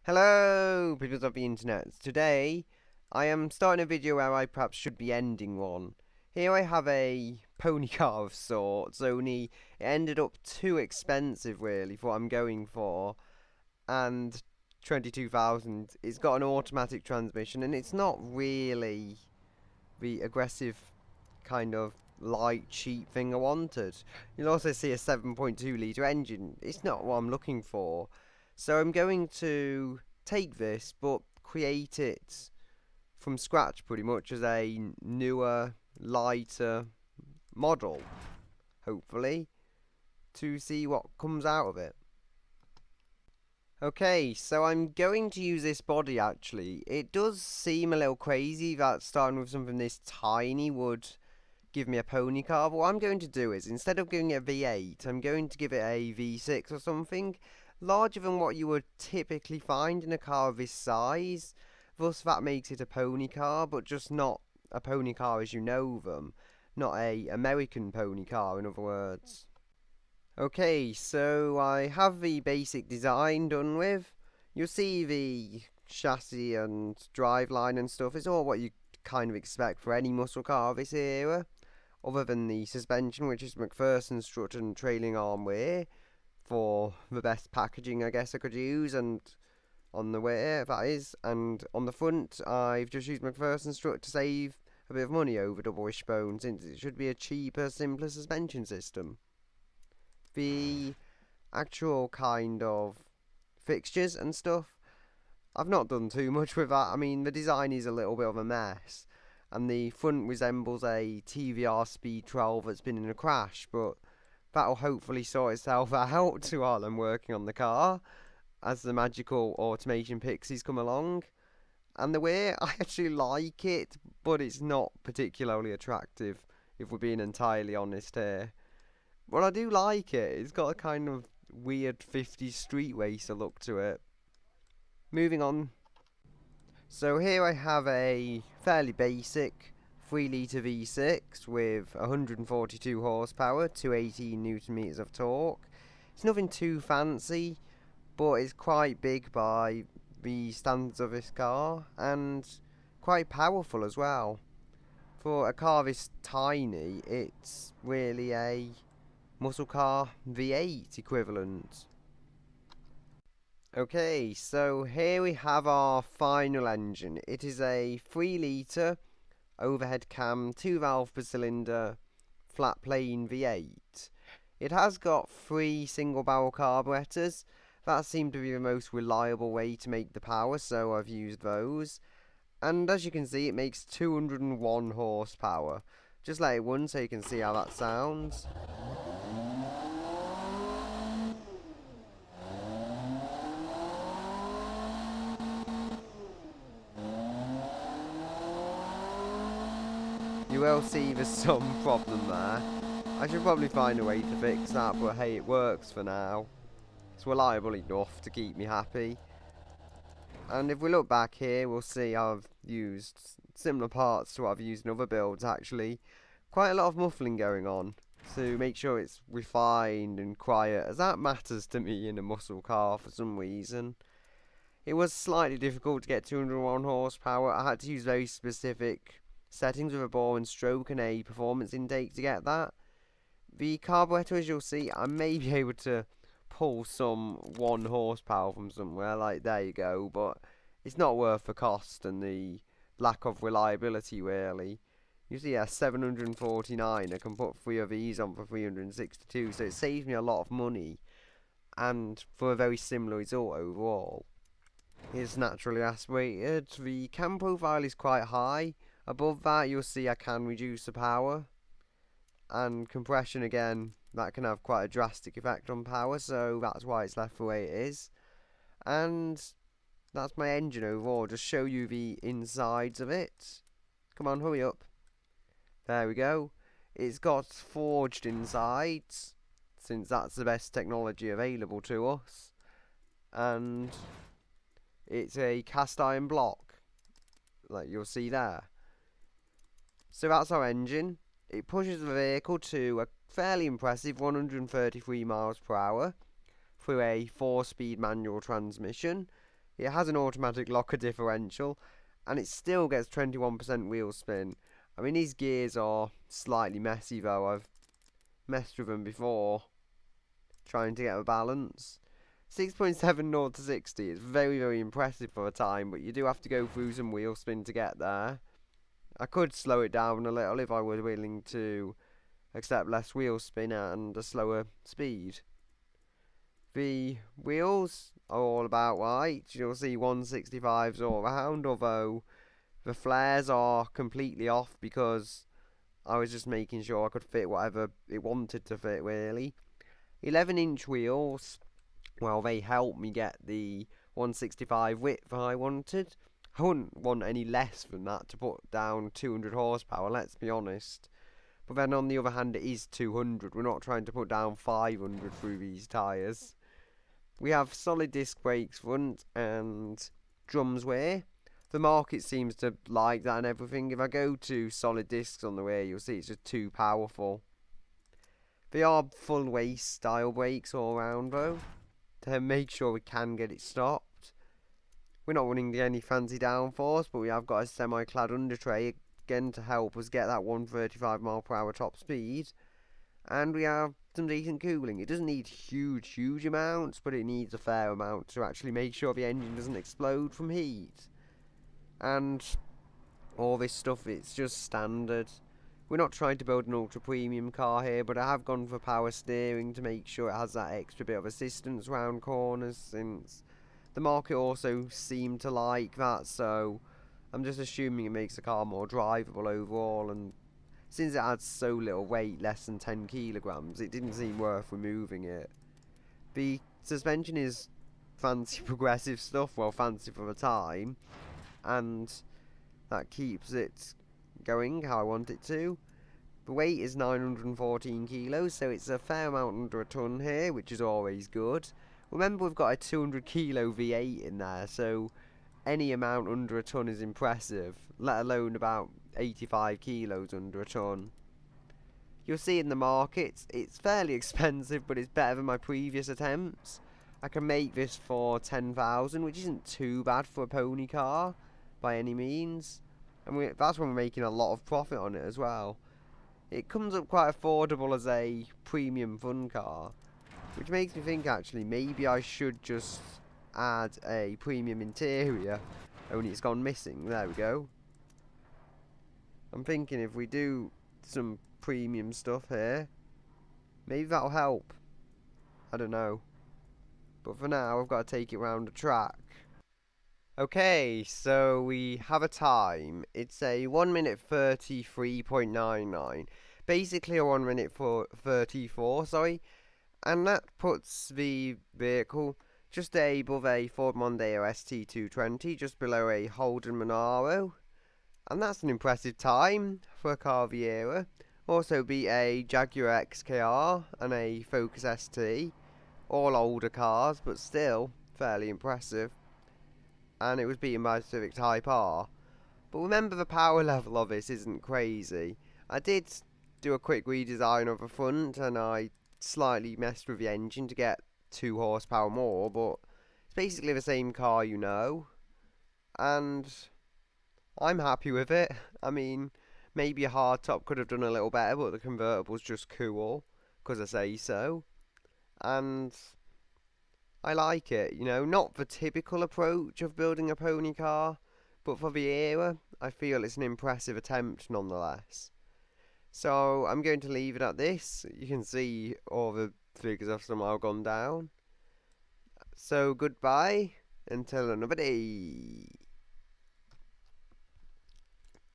Hello, peoples of the internet. Today, I am starting a video where I perhaps should be ending one. Here I have a pony car of sorts, only it ended up too expensive really for what I'm going for, and 22,000. It's got an automatic transmission, and it's not really the aggressive kind of light, cheap thing I wanted. You'll also see a 7.2 litre engine. It's not what I'm looking for. So I'm going to take this but create it from scratch pretty much as a newer, lighter model, hopefully, to see what comes out of it. Okay, so I'm going to use this body actually. It does seem a little crazy that starting with something this tiny would give me a pony car, but what I'm going to do is, instead of giving it a V8, I'm going to give it a V6 or something, larger than what you would typically find in a car of this size. Thus that makes it a pony car, but just not a pony car as you know them. Not a American pony car, in other words. Okay, so I have the basic design done with. You'll see the chassis and driveline and stuff. It's all what you kind of expect for any muscle car of this era, other than the suspension, which is McPherson strut and trailing arm wear for the best packaging I guess I could use, and on the wear that is, and on the front I've just used McPherson strut to save a bit of money over double wishbone, since it should be a cheaper, simpler suspension system. The actual kind of fixtures and stuff, I've not done too much with that. I mean, the design is a little bit of a mess, and the front resembles a TVR Speed 12 that's been in a crash, but that'll hopefully sort itself out while I'm working on the car, as the magical automation pixies come along. And the way I actually like it, but it's not particularly attractive, if we're being entirely honest here. But I do like it. It's got a kind of weird 50s street racer look to it. Moving on. So here I have a fairly basic 3 litre V6 with 142 horsepower, 218 newton meters of torque. It's nothing too fancy, but it's quite big by the standards of this car, and quite powerful as well. For a car this tiny, it's really a muscle car V8 equivalent. Okay, so here we have our final engine. It is a 3 litre overhead cam, 2 valve per cylinder, flat plane V8. It has got 3 single barrel carburetors. That seemed to be the most reliable way to make the power, so I've used those. And as you can see, it makes 201 horsepower. Just let it run so you can see how that sounds. You will see there's some problem there. I should probably find a way to fix that, but hey, it works for now. It's reliable enough to keep me happy. And if we look back here, we'll see I've used similar parts to what I've used in other builds actually. Quite a lot of muffling going on to make sure it's refined and quiet, as that matters to me in a muscle car for some reason. It was slightly difficult to get 201 horsepower. I had to use very specific settings with a bore and stroke and a performance intake to get that. The carburetor, as you'll see, I may be able to pull some 1 horsepower from somewhere, like there you go, but it's not worth the cost and the lack of reliability really. You see, 749, I can put 3 of these on for 362, so it saves me a lot of money, and for a very similar result overall. It's naturally aspirated. The cam profile is quite high. Above that you'll see I can reduce the power, and compression again, that can have quite a drastic effect on power, so that's why it's left the way it is. And that's my engine overall. Just show you the insides of it. Come on, hurry up. There we go. It's got forged insides, since that's the best technology available to us, and it's a cast iron block, like you'll see there. So that's our engine. It pushes the vehicle to a fairly impressive 133 miles per hour through a 4-speed manual transmission. It has an automatic locker differential, and it still gets 21% wheel spin. I mean, these gears are slightly messy though. I've messed with them before, trying to get a balance. 6.7 0 to 60 is very, very impressive for a time, but you do have to go through some wheel spin to get there. I could slow it down a little if I were willing to accept less wheel spin and a slower speed. The wheels are all about right. You'll see 165s all around, although the flares are completely off because I was just making sure I could fit whatever it wanted to fit, really. 11-inch wheels, well, they help me get the 165 width I wanted. I wouldn't want any less than that to put down 200 horsepower, let's be honest. But then on the other hand, it is 200. We're not trying to put down 500 through these tyres. We have solid disc brakes front and drums rear. The market seems to like that and everything. If I go to solid discs on the rear, you'll see it's just too powerful. They are full waist style brakes all around though, to make sure we can get it stopped. We're not running any fancy downforce, but we have got a semi-clad under tray again to help us get that 135 mph top speed. And we have some decent cooling. It doesn't need huge amounts, but it needs a fair amount to actually make sure the engine doesn't explode from heat. And all this stuff, it's just standard. We're not trying to build an ultra premium car here, but I have gone for power steering to make sure it has that extra bit of assistance round corners, since the market also seemed to like that, so I'm just assuming it makes the car more drivable overall, and since it adds so little weight, less than 10 kilograms, it didn't seem worth removing it. The suspension is fancy progressive stuff, well, fancy for the time, and that keeps it going how I want it to. The weight is 914 kilos, so it's a fair amount under a ton here, which is always good. Remember, we've got a 200 kilo V8 in there, so any amount under a ton is impressive, let alone about 85 kilos under a ton. You'll see in the market, it's fairly expensive, but it's better than my previous attempts. I can make this for 10,000, which isn't too bad for a pony car, by any means. And that's when we're making a lot of profit on it as well. It comes up quite affordable as a premium fun car, which makes me think actually maybe I should just add a premium interior, only it's gone missing. There we go. I'm thinking if we do some premium stuff here, maybe that'll help. I don't know. But for now, I've got to take it round the track. Okay, so we have a time. It's a 1 minute 33.99. Basically a 1 minute 34, sorry. And that puts the vehicle just above a Ford Mondeo ST220, just below a Holden Monaro. And that's an impressive time for a car of the era. Also beat a Jaguar XKR and a Focus ST. All older cars, but still fairly impressive. And it was beaten by a Civic Type R. But remember, the power level of this isn't crazy. I did do a quick redesign of the front, and I slightly messed with the engine to get 2 horsepower more, but it's basically the same car, you know. And I'm happy with it. I mean, maybe a hardtop could have done a little better, but the convertible's just cool, because I say so. And I like it, you know, not the typical approach of building a pony car, but for the era, I feel it's an impressive attempt nonetheless. So I'm going to leave it at this. You can see all the figures have somehow gone down. So goodbye, until another day.